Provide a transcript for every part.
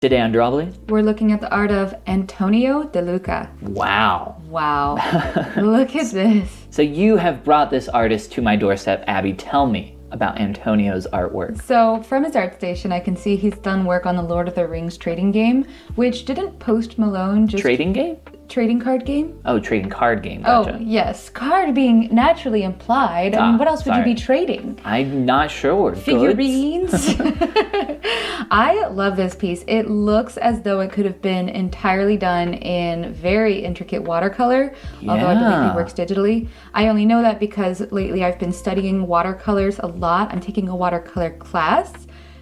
Today on Drawbli. We're looking at the art of Antonio de Luca. Wow. Wow. Look at this. So you have brought this artist to my doorstep. Abby, tell me about Antonio's artwork. So from his art station, I can see he's done work on the Lord of the Rings trading game, which didn't Post Malone just... Trading game? Trading card game? Oh, trading card game. Gotcha. Oh, yes. Card being naturally implied. I mean, what else would you be trading? I'm not sure. Figurines? I love this piece. It looks as though it could have been entirely done in very intricate watercolor, although I believe he works digitally. I only know that because lately I've been studying watercolors a lot. I'm taking a watercolor class.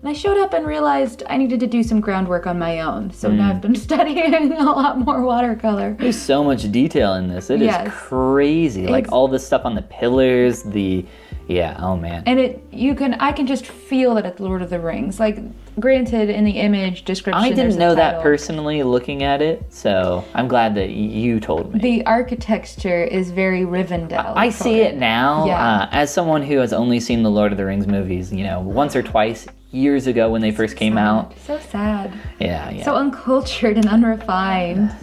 And I showed up and realized I needed to do some groundwork on my own. So now I've been studying a lot more watercolor. There's so much detail in this. It is crazy. Like all the stuff on the pillars, oh man. And I can just feel that it's Lord of the Rings. Like, granted, in the image description, I didn't know that personally looking at it, so I'm glad that you told me. The architecture is very Rivendell. I see it now. As someone who has only seen the Lord of the Rings movies, once or twice, years ago when they first came out. So sad. Yeah. So uncultured and unrefined.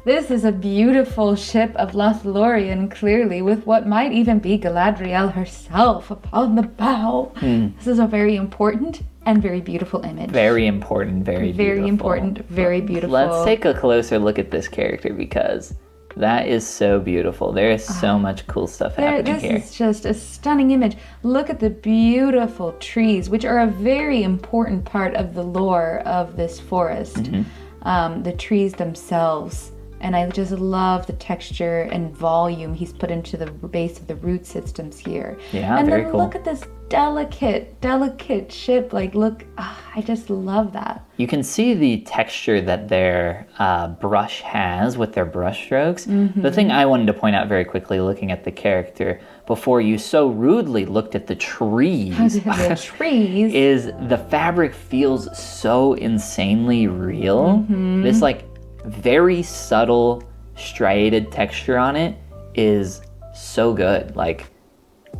This is a beautiful ship of Lothlorien, clearly, with what might even be Galadriel herself upon the bow. This is a very important and very beautiful image. Very important, very beautiful. Very important, very beautiful. Let's take a closer look at this character because that is so beautiful. There is so much cool stuff happening here. This is just a stunning image. Look at the beautiful trees, which are a very important part of the lore of this forest. The trees themselves. And I just love the texture and volume he's put into the base of the root systems here. Yeah, and very then cool. Look at this delicate ship. Like, look, I just love that. You can see the texture that their brush has with their brush strokes. The thing I wanted to point out very quickly looking at the character before you so rudely looked at the trees, is the fabric feels so insanely real. This very subtle striated texture on it is so good. Like,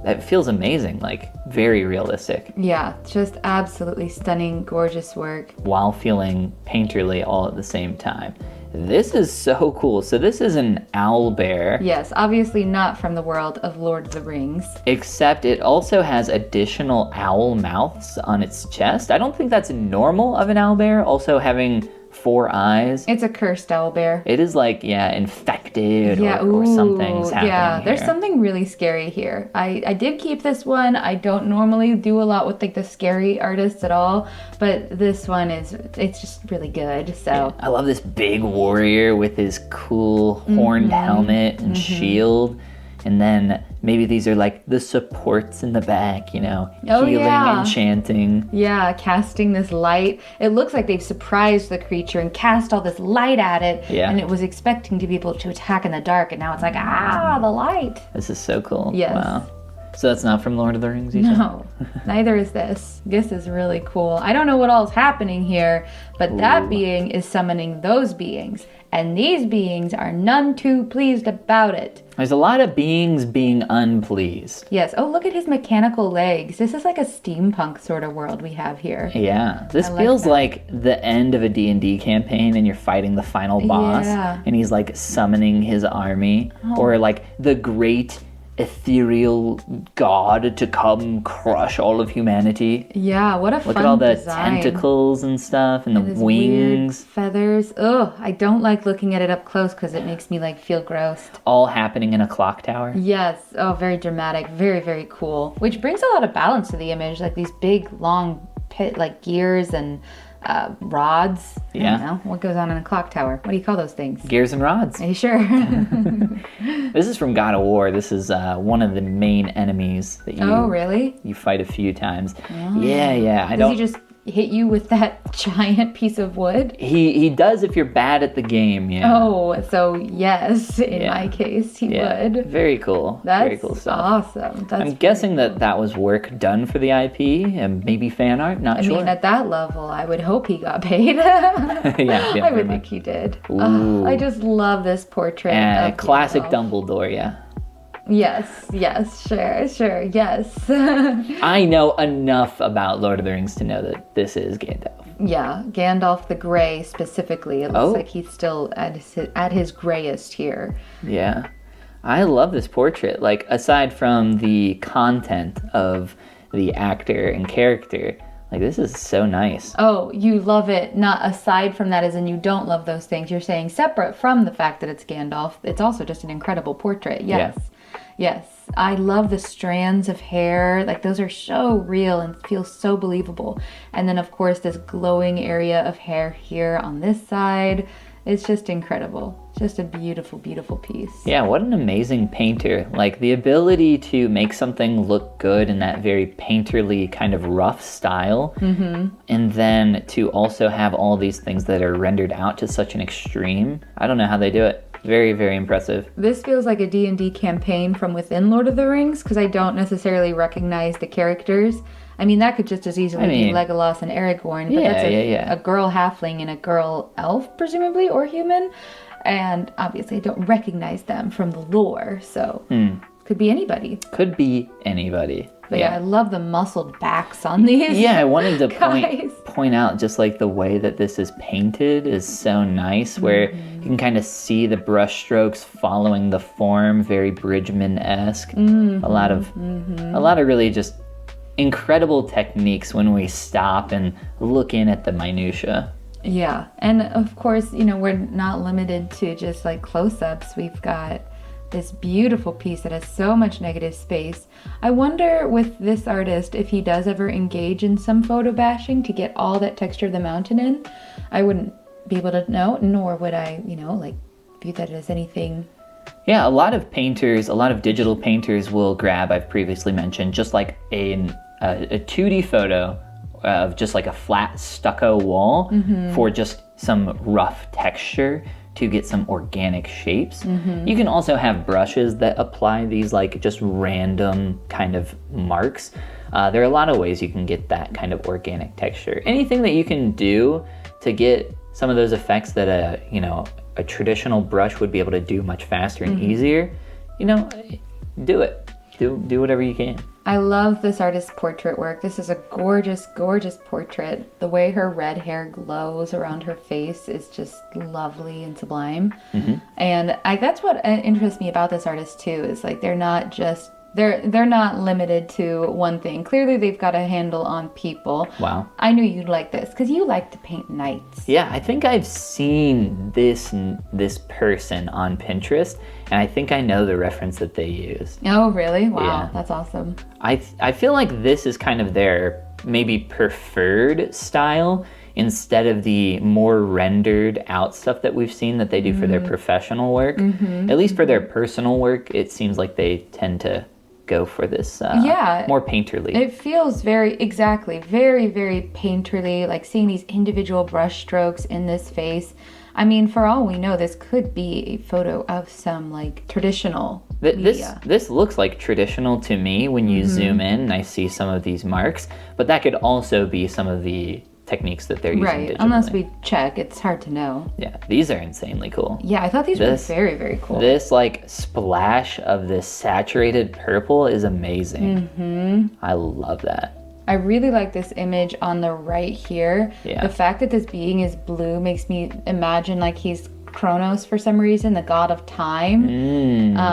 that feels amazing, like very realistic. Yeah, just absolutely stunning, gorgeous work. While feeling painterly all at the same time. This is so cool. So this is an owl bear. Yes, obviously not from the world of Lord of the Rings. Except it also has additional owl mouths on its chest. I don't think that's normal of an owl bear, also having 4 eyes. It's a cursed owl bear. It is infected or something's happening Yeah, there's here. something really scary here. I did keep this one. I don't normally do a lot with the scary artists at all, but this one it's just really good. So Yeah, I love this big warrior with his cool horned helmet and shield. And then maybe these are the supports in the back, healing, enchanting. Yeah, casting this light. It looks like they've surprised the creature and cast all this light at it. Yeah. And it was expecting to be able to attack in the dark, and now it's the light. This is so cool. Yes. Wow. So that's not from Lord of the Rings, you said? No, neither is this. This is really cool. I don't know what all is happening here, but that being is summoning those beings. And these beings are none too pleased about it. There's a lot of beings being unpleased. Yes. Oh, look at his mechanical legs. This is like a steampunk sort of world we have here. Yeah. This feels like the end of a D&D campaign and you're fighting the final boss. Yeah. And he's summoning his army. Or the great ethereal god to come crush all of humanity. Yeah, what a fun Look at all the design. Tentacles and stuff and the His wings. weird feathers. Ugh, I don't like looking at it up close because it makes me feel grossed. All happening in a clock tower. Yes. Oh, very dramatic. Very, very cool. Which brings a lot of balance to the image. These big, long gears and rods. Yeah. I don't know. What goes on in a clock tower? What do you call those things? Gears and rods. Are you sure? This is from God of War. This is one of the main enemies that you fight a few times. Oh. Yeah. Does he just hit you with that giant piece of wood? He does if you're bad at the game, yeah. Oh, so yes, in my case, he would. Very cool. That's very cool stuff. Awesome. I'm guessing that was work done for the IP and maybe fan art, not sure. I mean, at that level, I would hope he got paid. yeah, I would think he did. Ooh. I just love this portrait. Of classic Gandalf. Dumbledore, yeah. Yes, sure, yes. I know enough about Lord of the Rings to know that this is Gandalf. Yeah, Gandalf the Grey specifically. It looks like he's still at his grayest here. Yeah. I love this portrait. Like, aside from the content of the actor and character, like, this is so nice. Oh, you love it. Not aside from that, as in you don't love those things. You're saying separate from the fact that it's Gandalf. It's also just an incredible portrait. Yes. Yeah. Yes. I love the strands of hair. Like, those are so real and feel so believable. And then, of course, this glowing area of hair here on this side. It's just incredible. Just a beautiful, beautiful piece. Yeah, what an amazing painter. Like, the ability to make something look good in that very painterly kind of rough style. And then to also have all these things that are rendered out to such an extreme. I don't know how they do it. Very, very impressive. This feels like a D&D campaign from within Lord of the Rings, because I don't necessarily recognize the characters. I mean, that could just as easily be Legolas and Aragorn, but that's a girl halfling and a girl elf, presumably, or human. And obviously I don't recognize them from the lore, so could be anybody. Could be anybody. But yeah, I love the muscled backs on these. Yeah, I wanted to point out just like the way that this is painted is so nice, where you can kind of see the brush strokes following the form, very Bridgman-esque. A lot of really just incredible techniques when we stop and look in at the minutia. Yeah, and of course, you know, we're not limited to just like close-ups. We've got this beautiful piece that has so much negative space. I wonder with this artist if he does ever engage in some photo bashing to get all that texture of the mountain in. I wouldn't be able to know, nor would I, you know, like view that as anything. Yeah, a lot of painters, a lot of digital painters will grab, I've previously mentioned, just like a 2D photo of just like a flat stucco wall for just some rough texture to get some organic shapes. You can also have brushes that apply these like just random kind of marks. There are a lot of ways you can get that kind of organic texture. Anything that you can do to get some of those effects that a traditional brush would be able to do much faster and easier, you know, do it. Do whatever you can. I love this artist's portrait work. This is a gorgeous, gorgeous portrait. The way her red hair glows around her face is just lovely and sublime. And that's what interests me about this artist too, is like they're not just they're not limited to one thing. Clearly they've got a handle on people. Wow. I knew you'd like this because you like to paint knights. Yeah, I think I've seen this person on Pinterest, and I think I know the reference that they use. Oh, really? Wow, yeah. That's awesome. I feel like this is kind of their maybe preferred style instead of the more rendered out stuff that we've seen that they do for their professional work. At least for their personal work, it seems like they tend to go for this more painterly. It feels very very painterly, like seeing these individual brush strokes in this face. I mean, for all we know, this could be a photo of some like traditional media. This looks like traditional to me when you zoom in and I see some of these marks, but that could also be some of the techniques that they're using digitally. Unless we check, it's hard to know. Yeah, these are insanely cool. Yeah, I thought these were very, very cool. This like splash of this saturated purple is amazing. I love that. I really like this image on the right here. Yeah. The fact that this being is blue makes me imagine like he's Kronos for some reason, the god of time.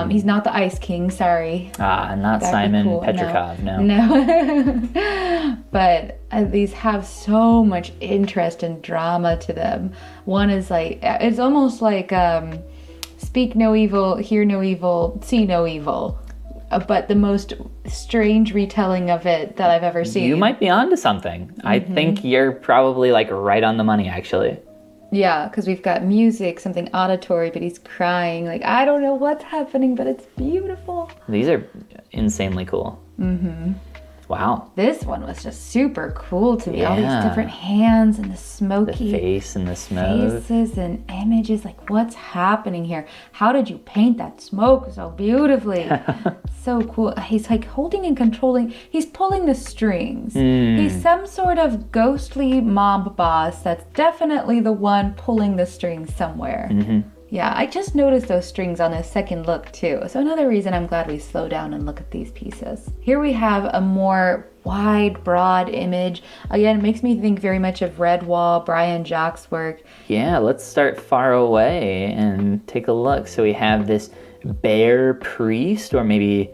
He's not the Ice King, sorry. Not That'd Simon cool. Petrikov, no. But these have so much interest and drama to them. One is like, it's almost like speak no evil, hear no evil, see no evil. But the most strange retelling of it that I've ever seen. You might be onto something. I think you're probably like right on the money, actually. Yeah, because we've got music, something auditory, but he's crying. Like, I don't know what's happening, but it's beautiful. These are insanely cool. Wow. This one was just super cool to me. Yeah. All these different hands and the smoky the face and the smoke. Faces and images. Like, what's happening here? How did you paint that smoke so beautifully? So cool. He's like holding and controlling. He's pulling the strings. He's some sort of ghostly mob boss that's definitely the one pulling the strings somewhere. Yeah, I just noticed those strings on a second look too. So another reason I'm glad we slow down and look at these pieces. Here we have a more wide, broad image. Again, it makes me think very much of Redwall, Brian Jock's work. Yeah, let's start far away and take a look. So we have this bear priest, or maybe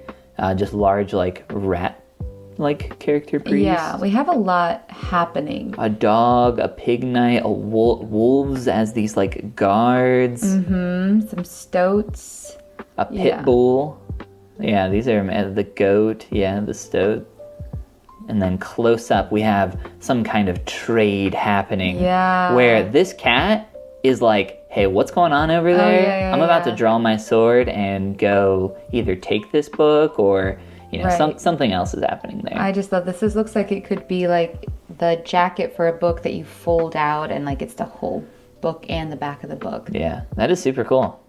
just large, like, rat-like character priest. Yeah, we have a lot happening. A dog, a pig knight, a wolves as these, like, guards. Some stoats. A pit bull. Yeah, these are the goat. Yeah, the stoat. And then close up, we have some kind of trade happening. Yeah. Where this cat is like, hey, what's going on over there? I'm about to draw my sword and go either take this book or, you know, something else is happening there. I just thought this looks like it could be like the jacket for a book that you fold out and like it's the whole book and the back of the book. Yeah, that is super cool.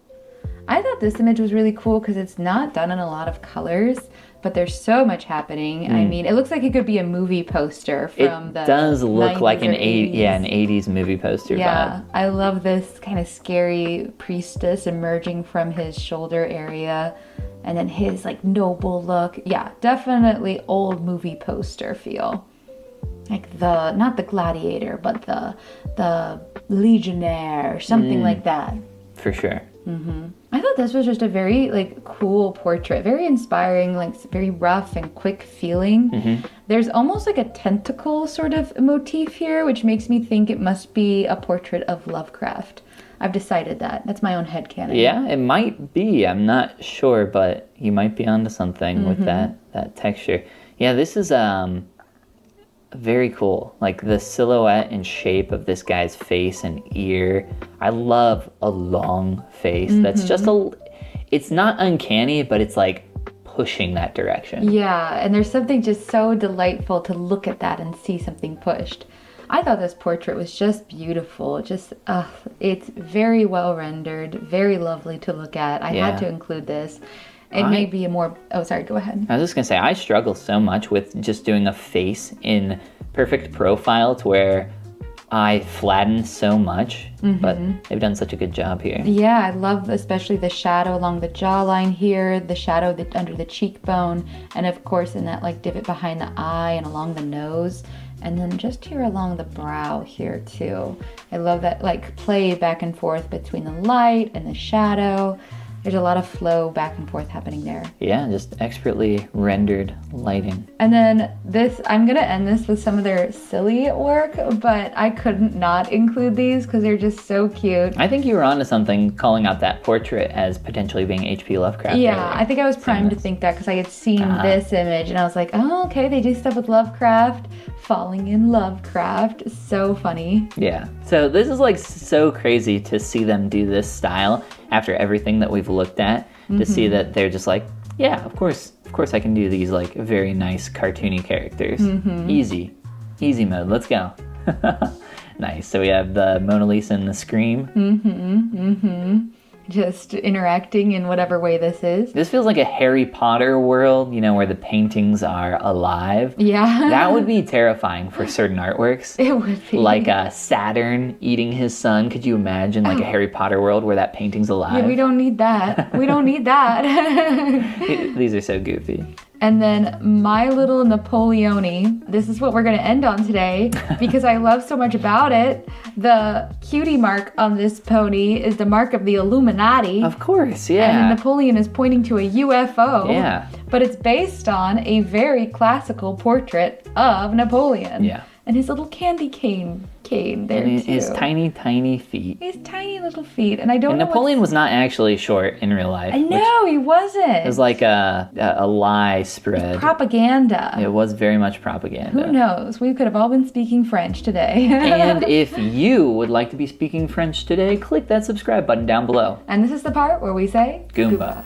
I thought this image was really cool because it's not done in a lot of colors, but there's so much happening. I mean, it looks like it could be a movie poster from the 90s. It does look like an 80s movie poster vibe. I love this kind of scary priestess emerging from his shoulder area, and then his like noble look. Yeah, definitely old movie poster feel. Like not the gladiator, but the legionnaire or something like that. For sure. I thought this was just a very like cool portrait, very inspiring, like very rough and quick feeling. There's almost like a tentacle sort of motif here, which makes me think it must be a portrait of Lovecraft. I've decided that. That's my own headcanon. Yeah, it might be. I'm not sure, but you might be onto something with that texture. Yeah, this is very cool. Like the silhouette and shape of this guy's face and ear. I love a long face. That's just it's not uncanny, but it's like pushing that direction. Yeah, and there's something just so delightful to look at that and see something pushed. I thought this portrait was just beautiful. Just, it's very well rendered, very lovely to look at. I had to include this. It may be a more... Oh, sorry, go ahead. I was just going to say, I struggle so much with just doing a face in perfect profile to where I flatten so much, but they've done such a good job here. Yeah, I love especially the shadow along the jawline here, the shadow under the cheekbone, and of course in that like divot behind the eye and along the nose. And then just here along the brow here too. I love that like play back and forth between the light and the shadow. There's a lot of flow back and forth happening there. Yeah, just expertly rendered lighting. And then this, I'm gonna end this with some of their silly work, but I couldn't not include these because they're just so cute. I think you were onto something calling out that portrait as potentially being H.P. Lovecraft. Yeah, earlier. I think I was primed to think that because I had seen this image and I was like, oh, okay, they do stuff with Lovecraft. Falling in Lovecraft. So funny. Yeah. So this is like so crazy to see them do this style after everything that we've looked at, to see that they're just like, yeah, of course I can do these like very nice cartoony characters. Easy mode. Let's go. Nice. So we have the Mona Lisa and the Scream. Just interacting in whatever way this is. This feels like a Harry Potter world, you know, where the paintings are alive. Yeah. That would be terrifying for certain artworks. It would be. Like Saturn eating his son. Could you imagine like a Harry Potter world where that painting's alive? Yeah, we don't need that. We don't need that. These are so goofy. And then My Little Napoleone. This is what we're going to end on today because I love so much about it. The cutie mark on this pony is the mark of the Illuminati. Of course, yeah. And Napoleon is pointing to a UFO. Yeah. But it's based on a very classical portrait of Napoleon. Yeah. And his little candy cane there and too. His tiny feet. His tiny little feet. And I don't know Napoleon was not actually short in real life. I know, he wasn't. It was like a lie spread. Propaganda. It was very much propaganda. Who knows? We could have all been speaking French today. And if you would like to be speaking French today, click that subscribe button down below. And this is the part where we say Goomba.